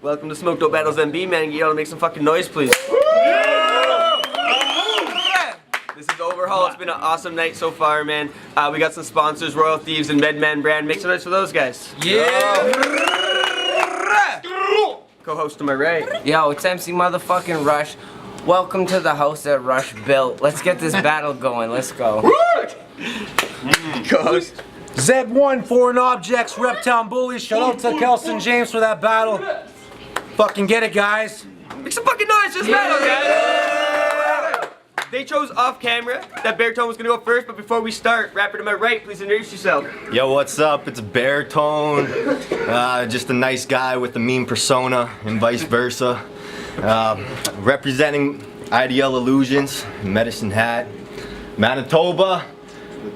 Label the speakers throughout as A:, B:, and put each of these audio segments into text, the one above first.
A: Welcome to Smoked Out Battles MB, man. Get y'all to make some fucking noise, please. This is OverHaul. It's been an awesome night so far, man. We got some sponsors, Royal Thieves and Medman Brand. Make some noise for those guys.
B: Yeah!
A: Co-host to my right.
B: Yo, it's MC motherfucking Rush. Welcome to the house that Rush built. Let's get this battle going. Let's go.
A: Co-host.
C: Z1 Foreign Objects, Reptown Bullies. Shout out to Kelson James for that battle. Fucking get it, guys.
A: Make some fucking noise for this battle, guys. They chose off camera that Beartone was gonna go first, but before we start, rapper to my right, please introduce yourself.
D: Yo, what's up? It's Beartone. Just a nice guy with a mean persona and vice versa. Representing IDL Illusions, Medicine Hat, Manitoba.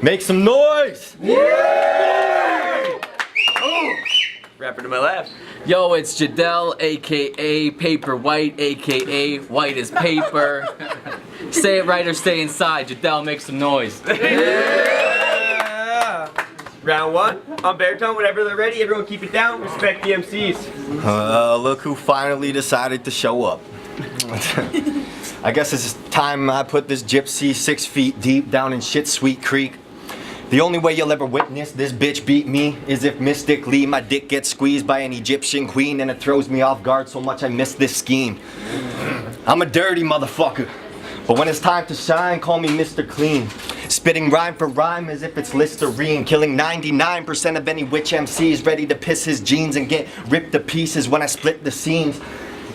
D: Make some noise!
A: Rapper to my left.
E: Yo, it's Jahdal, aka Paper White, aka White as Paper. Say it right or stay inside. Jahdal, make some noise.
A: Yeah. Round one on Beartone. Whenever they're ready, everyone keep it down. Respect the MCs.
D: Look who finally decided to show up. I guess it's time I put this gypsy 6 feet deep down in shit sweet creek. The only way you'll ever witness this bitch beat me is if mystically my dick gets squeezed by an Egyptian queen and it throws me off guard so much I miss this scheme. I'm a dirty motherfucker, but when it's time to shine, call me Mr. Clean. Spitting rhyme for rhyme as if it's Listerine, killing 99% of any witch MCs ready to piss his jeans and get ripped to pieces when I split the scenes.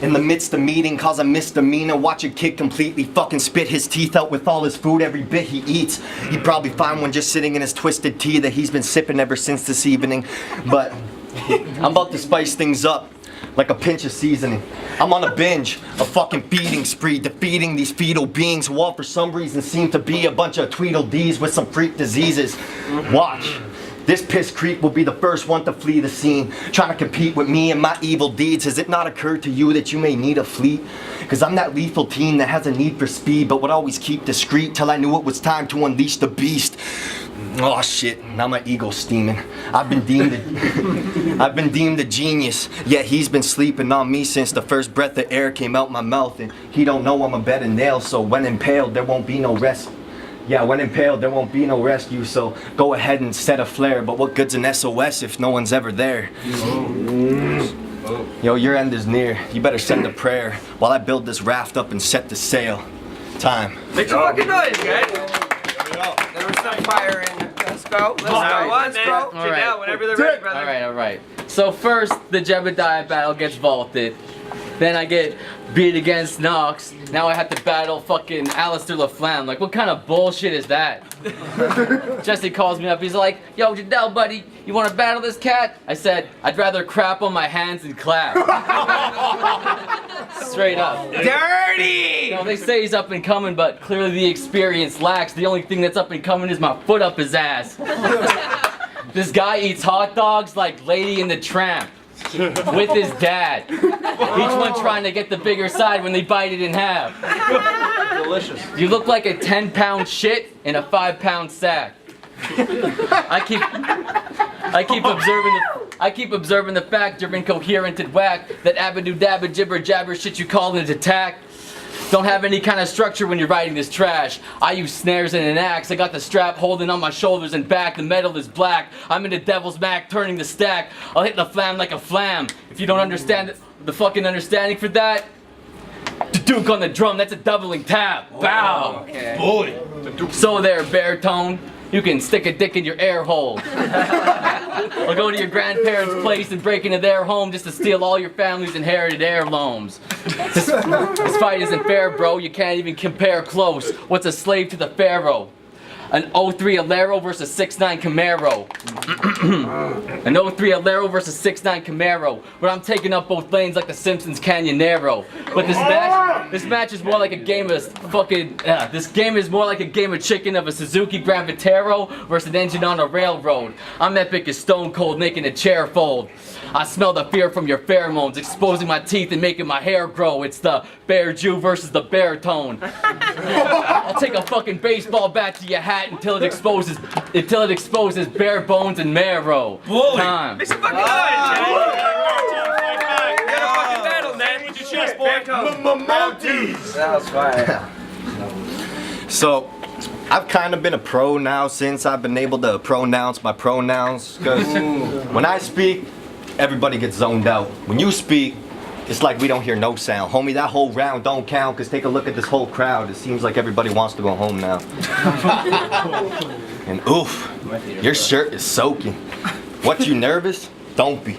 D: In the midst of meeting, cause a misdemeanor. Watch a kid completely fucking spit his teeth out with all his food every bit he eats. He'd probably find one just sitting in his twisted tea that he's been sipping ever since this evening. But I'm about to spice things up like a pinch of seasoning. I'm on a binge, a fucking feeding spree, defeating these fetal beings who all for some reason seem to be a bunch of Tweedledees with some freak diseases. Watch. This piss creep will be the first one to flee the scene, trying to compete with me and my evil deeds. Has it not occurred to you that you may need a fleet? Cause I'm that lethal teen that has a need for speed, but would always keep discreet till I knew it was time to unleash the beast. Oh shit, now my ego's steaming. I've been deemed a genius, yet he's been sleeping on me since the first breath of air came out my mouth, and he don't know I'm a bed of nails, so when impaled there won't be no rest. Yeah, when impaled, there won't be no rescue, so go ahead and set a flare. But what good's an SOS if no one's ever there? Yo, your end is near. You better send a prayer while I build this raft up and set the sail. Time.
A: Make some fucking noise, guys.
B: There was some fire in it. Let's go.
A: Let's go, man.
E: All right.
A: Now, whenever they're ready, brother.
E: Alright. So first, the Jebediah battle gets vaulted. Then I get beat against Nox. Now I have to battle fucking Alistair LaFlamme. Like, what kind of bullshit is that? Jesse calls me up. He's like, yo, Jahdal, buddy, you want to battle this cat? I said, I'd rather crap on my hands than clap. Straight up.
B: Dirty!
E: No, they say he's up and coming, but clearly the experience lacks. The only thing that's up and coming is my foot up his ass. This guy eats hot dogs like Lady and the Tramp. With his dad. Each one trying to get the bigger side when they bite it in half.
A: Delicious.
E: You look like a 10-pound shit in a 5-pound sack. I keep observing the fact you're incoherent and whack. That abadoo dabba jibber jabber shit you call an attack. Don't have any kind of structure when you're riding this trash. I use snares and an axe. I got the strap holding on my shoulders and back. The metal is black. I'm in the devil's mac turning the stack. I'll hit the flam like a flam. If you don't understand the fucking understanding for that, the Duke on the drum, that's a doubling tap. Bow.
B: Okay.
E: So there, Beartone. You can stick a dick in your air hole. I'll go to your grandparents' place and break into their home just to steal all your family's inherited heirlooms. This fight isn't fair, bro. You can't even compare close. What's a slave to the pharaoh? An 03 Alero versus 6'9 Camaro. An 03 Alero versus 6'9 Camaro. Where I'm taking up both lanes like the Simpsons Canyonero. But this match is more like a game of this game is more like a game of chicken of a Suzuki Grand Vitero versus an engine on a railroad. I'm epic as Stone Cold making a chair fold. I smell the fear from your pheromones, exposing my teeth and making my hair grow. It's the Bear Jew versus the Beartone. I'll take a fucking baseball bat to your hat until it exposes bare bones and marrow.
A: Bully.
E: Time.
A: Make some fucking noise, man.
C: chest, boy.
A: Beartone.
B: That was fire.
D: So, I've kind of been a pro now since I've been able to pronounce my pronouns. Because when I speak, everybody gets zoned out. When you speak, it's like we don't hear no sound. Homie, that whole round don't count, because take a look at this whole crowd. It seems like everybody wants to go home now. And oof, your shirt is soaking. What, you nervous? Don't be.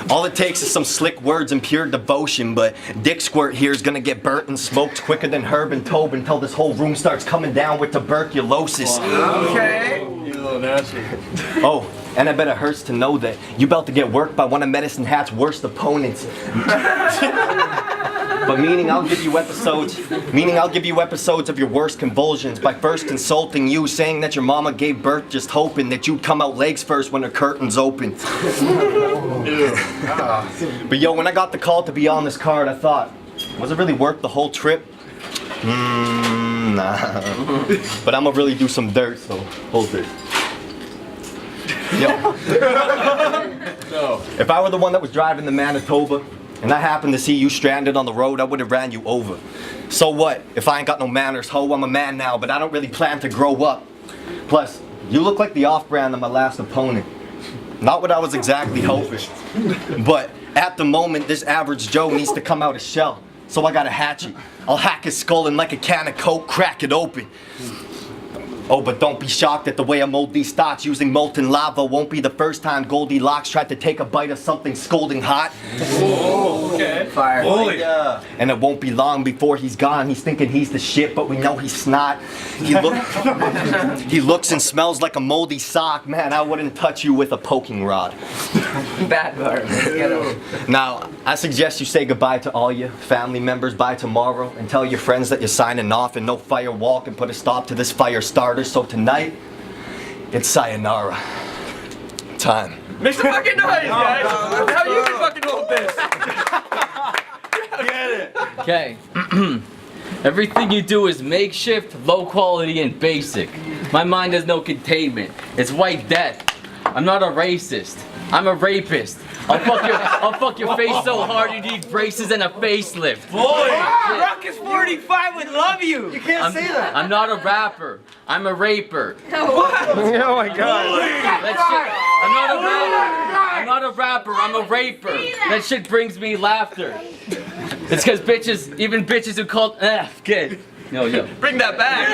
D: All it takes is some slick words and pure devotion, but Dick Squirt here is gonna get burnt and smoked quicker than Herb and Tobe until this whole room starts coming down with tuberculosis.
B: Okay.
C: You little nasty.
D: Oh, and I bet it hurts to know that you about to get worked by one of Medicine Hat's worst opponents. But meaning I'll give you episodes of your worst convulsions by first consulting you, saying that your mama gave birth just hoping that you'd come out legs first when her curtains open. But yo, when I got the call to be on this card, I thought, was it really worth the whole trip? Nah. But I'ma really do some dirt, so hold this. Yo. If I were the one that was driving the Manitoba, and I happened to see you stranded on the road, I would have ran you over. So what? If I ain't got no manners, ho, I'm a man now, but I don't really plan to grow up. Plus, you look like the off-brand of my last opponent. Not what I was exactly hoping. But at the moment, this average Joe needs to come out of shell. So I got a hatchet. I'll hack his skull and like a can of Coke, crack it open. Oh, but don't be shocked at the way I mold these thoughts using molten lava. Won't be the first time Goldilocks tried to take a bite of something scalding hot.
C: Oh, okay.
B: Fire.
C: Bully.
D: And it won't be long before he's gone. He's thinking he's the shit, but we know he's snot. He looks and smells like a moldy sock. Man, I wouldn't touch you with a poking rod.
B: Bad bar. Get him.
D: Now, I suggest you say goodbye to all your family members by tomorrow and tell your friends that you're signing off and no firewall can put a stop to this fire starter. So tonight, it's sayonara time.
A: Make some fucking noise, guys. How you can fucking hold this?
C: Get it.
E: Okay. Everything you do is makeshift, low quality, and basic. My mind has no containment. It's white death. I'm not a racist. I'm a rapist. I'll fuck your face so hard you need braces and a facelift.
C: Bully.
B: Ruckus 45 would love you. You can't say that.
E: I'm not a rapper. I'm a raper.
A: Oh my god.
E: That shit. I'm not a rapper. I'm a raper. That shit brings me laughter. It's because even bitches who call good. No, yo.
A: Bring that back.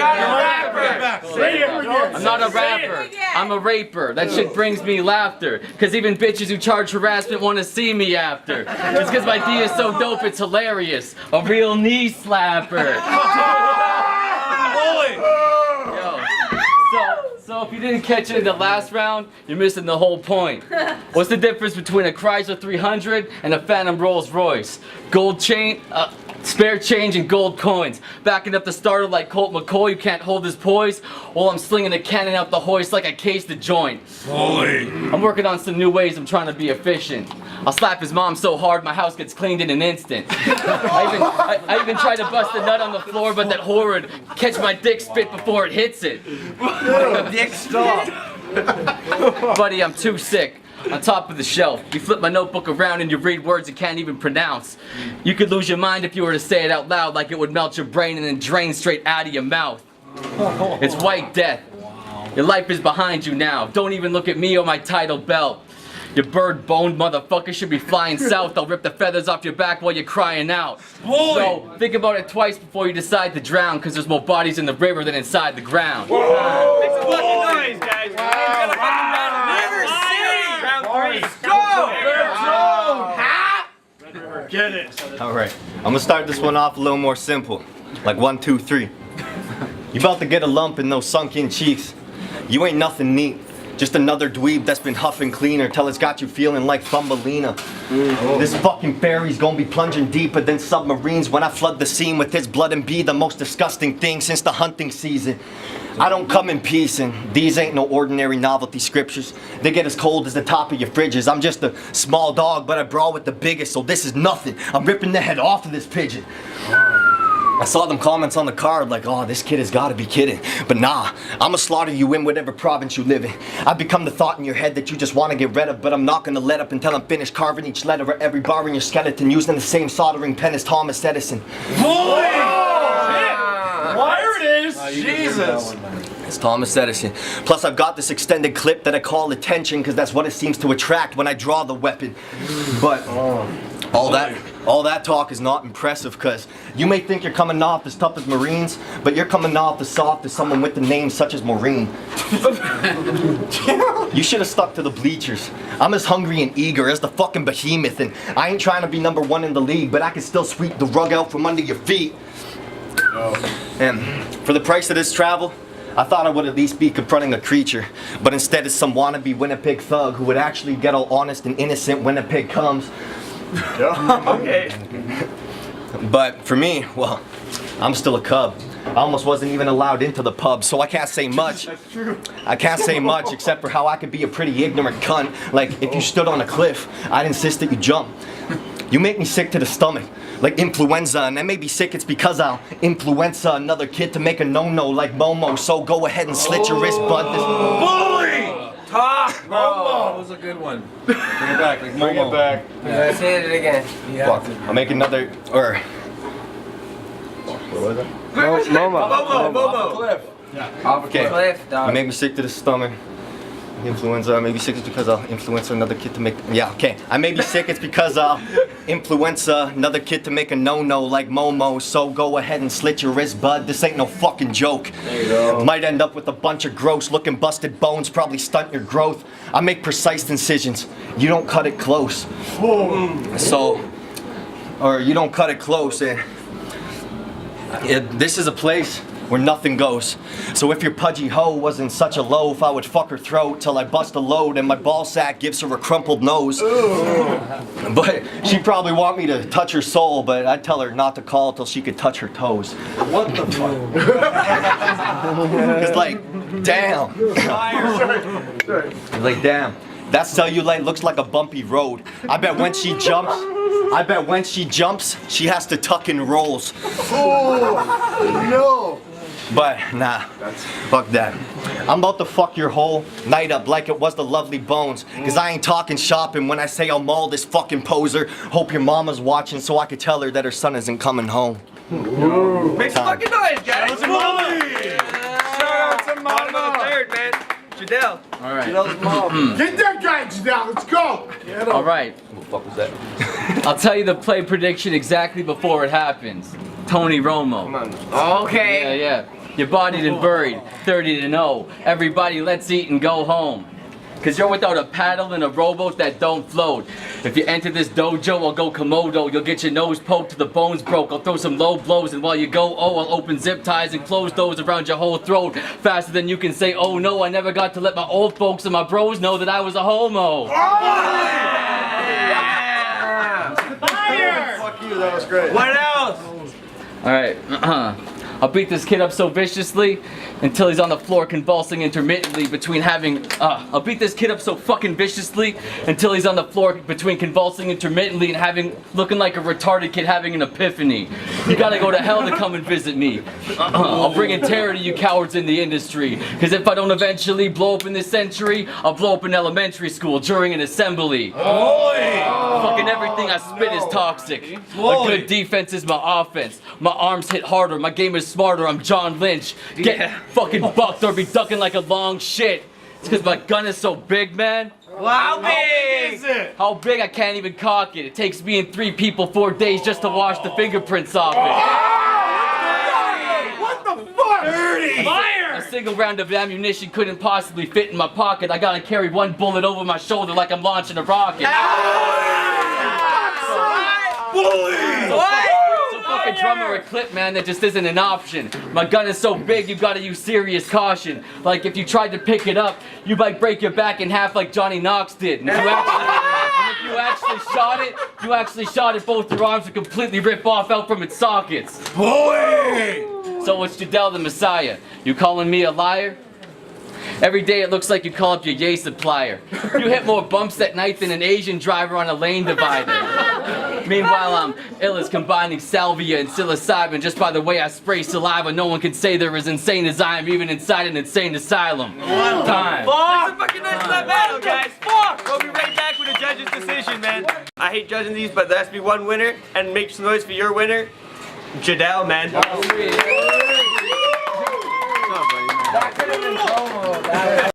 E: I'm not a rapper. I'm a raper. That shit brings me laughter. Cause even bitches who charge harassment want to see me after. It's cause my D is so dope it's hilarious. A real knee slapper. Yo. So if you didn't catch it in the last round, you're missing the whole point. What's the difference between a Chrysler 300 and a Phantom Rolls Royce? Gold chain, spare change and gold coins. Backing up the starter like Colt McCoy, you can't hold his poise. While I'm slinging a cannon out the hoist like I cased the joint.
C: Bully.
E: I'm working on some new ways, I'm trying to be efficient. I'll slap his mom so hard my house gets cleaned in an instant. I even tried to bust a nut on the floor, but that whore would catch my dick spit before it hits it.
B: Dick, stop.
E: Buddy, I'm too sick. On top of the shelf. You flip my notebook around and you read words you can't even pronounce. You could lose your mind if you were to say it out loud, like it would melt your brain and then drain straight out of your mouth. It's white death. Your life is behind you now. Don't even look at me or my title belt. Your bird-boned motherfucker should be flying south. I'll rip the feathers off your back while you're crying out. So think about it twice before you decide to drown, cause there's more bodies in the river than inside the ground.
A: Make some fucking noise, guys. Never seen. Round 3. Go.
C: Get it.
D: All right, I'm gonna start this one off a little more simple, like 1, 2, 3. You about to get a lump in those sunken cheeks. You ain't nothing neat. Just another dweeb that's been huffing cleaner till it's got you feeling like Thumbelina. This fucking fairy's gonna be plunging deeper than submarines when I flood the scene with his blood and be the most disgusting thing since the hunting season. I don't come in peace, and these ain't no ordinary novelty scriptures. They get as cold as the top of your fridges. I'm just a small dog, but I brawl with the biggest, so this is nothing. I'm ripping the head off of this pigeon. I saw them comments on the card like, oh, this kid has got to be kidding. But nah, I'ma slaughter you in whatever province you live in. I've become the thought in your head that you just want to get rid of, but I'm not gonna let up until I'm finished carving each letter of every bar in your skeleton using the same soldering pen as Thomas Edison.
F: There it is! Jesus!
D: It's Thomas Edison. Plus I've got this extended clip that I call attention because that's what it seems to attract when I draw the weapon. But all that talk is not impressive because you may think you're coming off as tough as Marines, but you're coming off as soft as someone with the name such as Maureen. You should have stuck to the bleachers. I'm as hungry and eager as the fucking behemoth, and I ain't trying to be #1 in the league, but I can still sweep the rug out from under your feet. And for the price of this travel, I thought I would at least be confronting a creature, but instead it's some wannabe Winnipeg thug who would actually get all honest and innocent when Winnipeg comes.
A: Okay.
D: But for me, well, I'm still a cub. I almost wasn't even allowed into the pub, so I can't say much.
A: That's true.
D: I can't say much except for how I could be a pretty ignorant cunt. Like if you stood on a cliff, I'd insist that you jump. You make me sick to the stomach, like influenza, and that may be sick, it's because I'll influenza another kid to make a no-no like Momo, so go ahead and slit your wrist, bud.
F: Bully!
A: Talk,
C: That was a good one. Bring it back, like
D: Bring it back.
B: Let's hit it again.
D: Fuck. I'll make another, or... What was it?
A: Bobo.
C: Cliff.
B: Off a
D: Okay.
B: cliff,
D: You
B: dog.
D: make me sick to the stomach. Influenza, maybe sick is because I'll influence another kid to make, yeah, okay. I may be sick, it's because I'll influence another kid to make a no-no like Momo, so go ahead and slit your wrist, bud. This ain't no fucking joke.
C: There you go.
D: Might end up with a bunch of gross looking busted bones, probably stunt your growth. I make precise incisions. You don't cut it close. So, or you don't cut it close, and this is a place where nothing goes. So if your pudgy hoe wasn't such a loaf, I would fuck her throat till I bust a load and my ball sack gives her a crumpled nose. But she'd probably want me to touch her soul, but I'd tell her not to call till she could touch her toes.
C: What the fuck?
D: Cause like, damn. Like, damn. That cellulite looks like a bumpy road. I bet when she jumps, she has to tuck and rolls.
F: No!
D: But nah, fuck that. I'm about to fuck your whole night up like it was the Lovely Bones. Cause I ain't talking shopping when I say I'll maul this fucking poser. Hope your mama's watching so I could tell her that her son isn't coming home.
A: Make some fucking noise, guys.
F: Shout out to
A: Bottom of the third, man. Jahdal.
E: All right.
F: Get that guy, Jahdal, let's go!
E: All right.
D: What the fuck was that?
E: I'll tell you the play prediction exactly before it happens. Tony Romo.
B: Okay.
E: Yeah. You're bodied and buried, 30-0. Everybody, let's eat and go home. Cause you're without a paddle and a rowboat that don't float. If you enter this dojo, I'll go Komodo. You'll get your nose poked till the bones broke. I'll throw some low blows, and while you go, oh, I'll open zip ties and close those around your whole throat. Faster than you can say, oh no, I never got to let my old folks and my bros know that I was a homo.
F: Fuck you, that was great.
A: What else?
E: Alright, I'll beat this kid up so viciously until he's on the floor convulsing intermittently between having, I'll beat this kid up so fucking viciously until he's on the floor between convulsing intermittently and looking like a retarded kid having an epiphany. You gotta go to hell to come and visit me. I'll bring in terror to you cowards in the industry. Cause if I don't eventually blow up in this century, I'll blow up in elementary school during an assembly. Fucking everything I spit is toxic. A good defense is my offense. My arms hit harder, my game is smarter, I'm John Lynch. Get fucking bucked or be ducking like a long shit. It's cause my gun is so big, man.
A: How big
F: Is it?
E: How big I can't even cock it. It takes me and 3 people 4 days just to wash the fingerprints off it.
F: What the fuck? Dirty!
E: A single round of ammunition couldn't possibly fit in my pocket. I gotta carry 1 bullet over my shoulder like I'm launching a rocket. So fuck a drummer or a clip, man, that just isn't an option. My gun is so big, you gotta use serious caution. Like if you tried to pick it up, you might break your back in half like Johnny Knox did. And if you actually shot it, both your arms would completely rip off out from its sockets. So it's Jahdal the Messiah. You calling me a liar? Every day it looks like you call up your yay supplier. You hit more bumps at night than an Asian driver on a lane divider. Meanwhile, I'm ill as combining salvia and psilocybin. Just by the way I spray saliva, no one can say they're as insane as I am, even inside an insane asylum. One time.
A: That's a fucking nice that battle, guys. We'll be right back with a judge's decision, man. I hate judging these, but there has to be one winner, and make some noise for your winner, Jahdal, man.
B: That could have been promo.